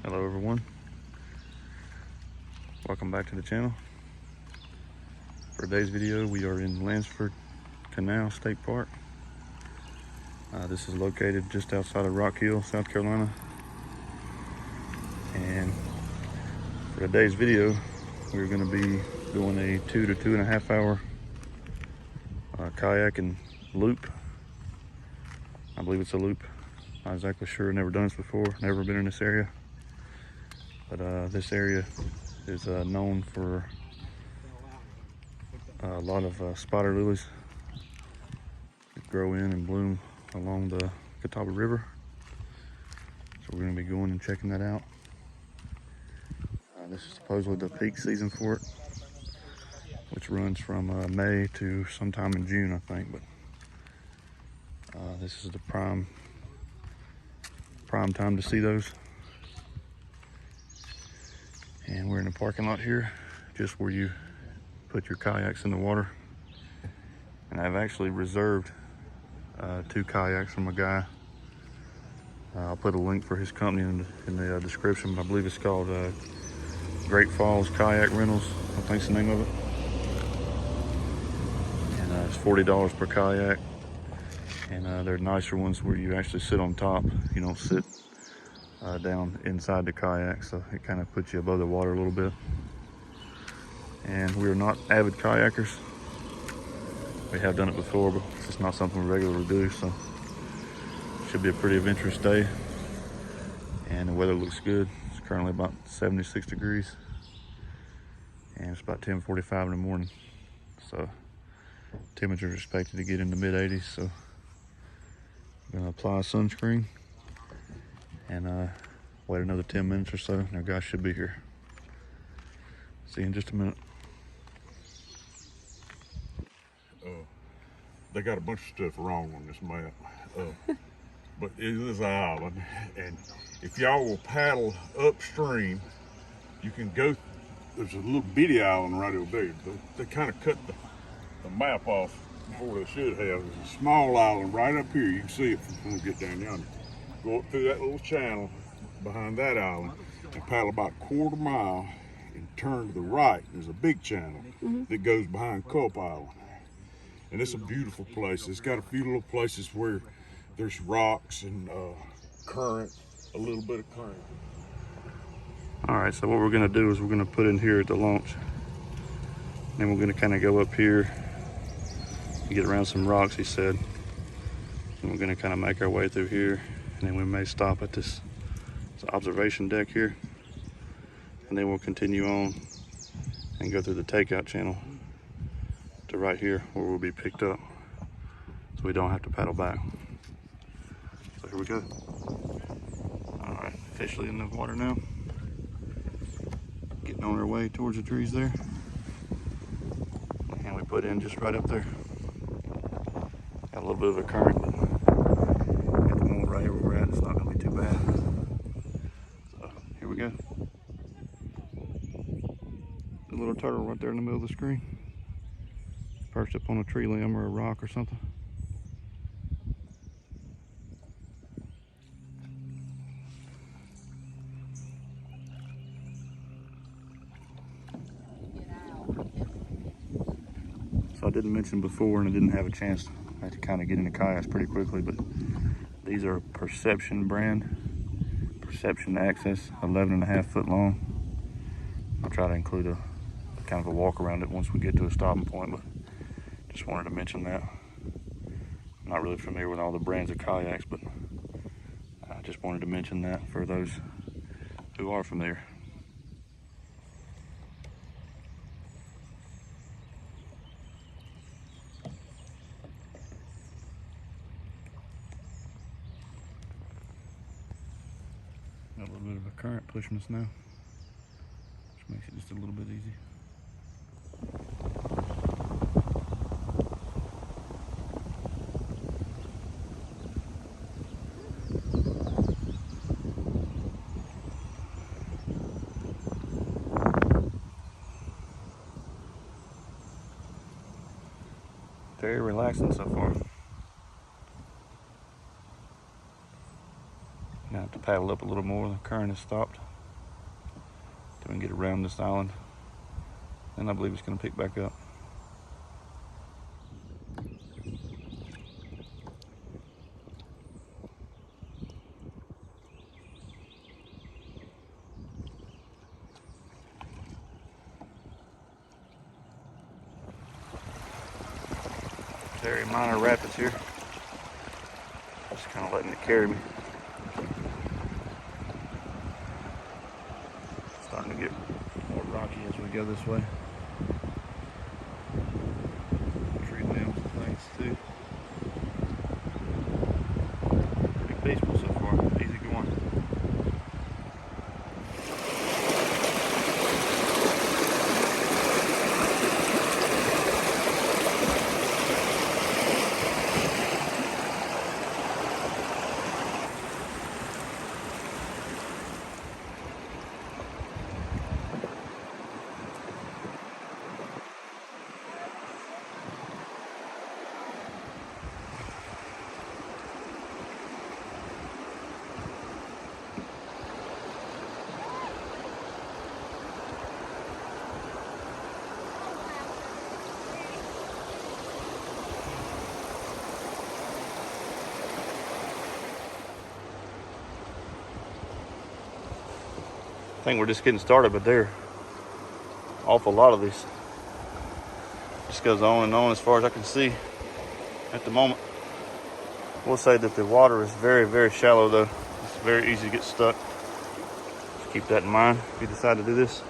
Hello everyone, welcome back to the channel. For today's video we are in Landsford Canal State Park. This is located just outside of Rock Hill, South Carolina. And for today's video we're going to be doing a 2 to 2.5 hour kayaking loop. I believe it's a loop. Not exactly sure, never done this before, never been in this area. But this area is known for a lot of spider lilies that grow in and bloom along the Catawba River. So we're going to be going and checking that out. This is supposedly the peak season for it, which runs from May to sometime in June, I think. But this is the prime time to see those. And we're in the parking lot here, just where you put your kayaks in the water. And I've actually reserved 2 kayaks from a guy. I'll put a link for his company in the description, but I believe it's called Great Falls Kayak Rentals, I think's the name of it. And it's $40 per kayak. And they're nicer ones where you actually sit on top. You don't sit down inside the kayak, so it kind of puts you above the water a little bit. And we're not avid kayakers. We have done it before, but it's just not something we regularly do, so it should be a pretty adventurous day. And the weather looks good. It's currently about 76 degrees and it's about 10:45 in the morning, so temperature is expected to get in the mid 80s. So I'm gonna apply sunscreen and wait another 10 minutes or so, and our guys should be here. See you in just a minute. They got a bunch of stuff wrong on this map, but it is an island, and if y'all will paddle upstream, you can go. There's a little bitty island right over there, but they kind of cut the map off before they should have. There's a small island right up here. You can see it from when we get down yonder. Go up through that little channel behind that island and paddle about a quarter mile and turn to the right. There's a big channel that goes behind Culp Island. And it's a beautiful place. It's got a few little places where there's rocks and current, a little bit of current. All right, so what we're gonna do is we're gonna put in here at the launch. Then we're gonna kind of go up here and get around some rocks, he said. And we're gonna kind of make our way through here. And then we may stop at this observation deck here. And then we'll continue on and go through the takeout channel to right here where we'll be picked up, so we don't have to paddle back. So here we go. All right, officially in the water now. Getting on our way towards the trees there. And we put in just right up there. Got a little bit of a current, but at the moment right here where we're at, it's not gonna be too bad. So here we go. The little turtle right there in the middle of the screen, perched up on a tree limb or a rock or something. So I didn't mention before, and I didn't have a chance to kind of get into kayaks pretty quickly, but these are Perception brand, Perception Access, 11.5 foot long. I'll try to include a kind of a walk around it once we get to a stopping point, but just wanted to mention that. I'm not really familiar with all the brands of kayaks, but I just wanted to mention that for those who are familiar. Got a little bit of a current pushing us now, which makes it just a little bit easy. Very relaxing so far. Gonna have to paddle up a little more. The current has stopped. we can get around this island. And I believe it's going to pick back up. Very minor rapids here. Just kind of letting it carry me. Starting to get more rocky as we go this way. Tree limbs and things too. Pretty peaceful so far. Easy going. I think we're just getting started, but there are awful lot of these. Just goes on and on as far as I can see at the moment. We'll say that the water is very, very shallow though. It's very easy to get stuck. Just keep that in mind if you decide to do this.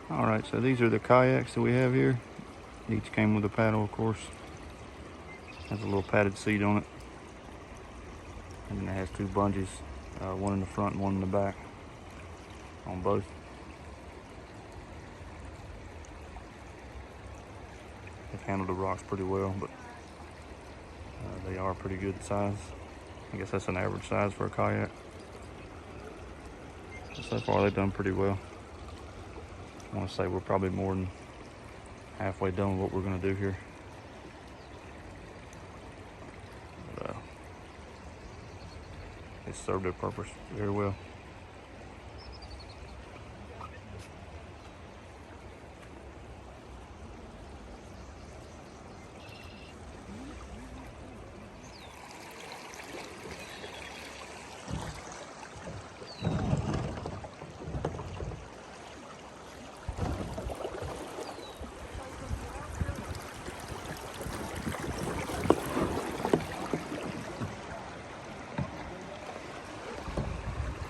All right, so these are the kayaks that we have here. Each came with a paddle, of course. Has a little padded seat on it. And then it has two bungees, one in the front and one in the back on both. They've handled the rocks pretty well, but they are pretty good size. I guess that's an average size for a kayak. So far they've done pretty well. I want to say we're probably more than halfway done with what we're going to do here. But, they served their purpose very well.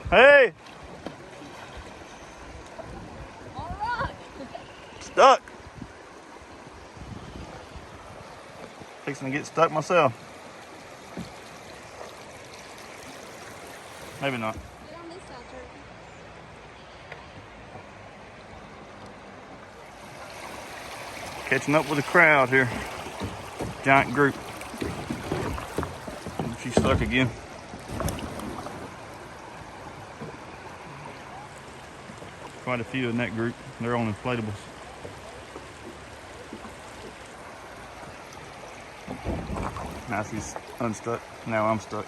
Hey! All right. Stuck. Fixing to get stuck myself. Maybe not. Get on this side, Turkey. Catching up with the crowd here. Giant group. She's stuck again. quite a few in that group. They're on inflatables. Now she's unstuck. Now I'm stuck.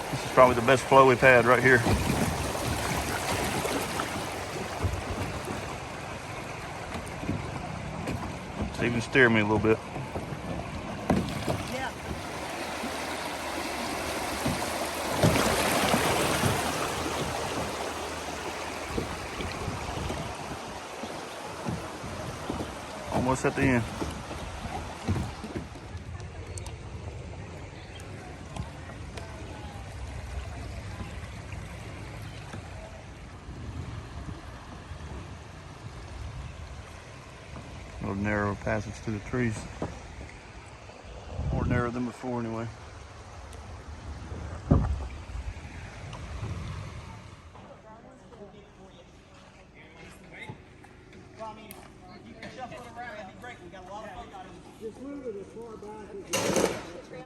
This is probably the best flow we've had right here. It's even steering me a little bit. Yeah. Almost at the end. A little narrow passage through the trees. More narrow than before anyway. Just move it as far back as you can.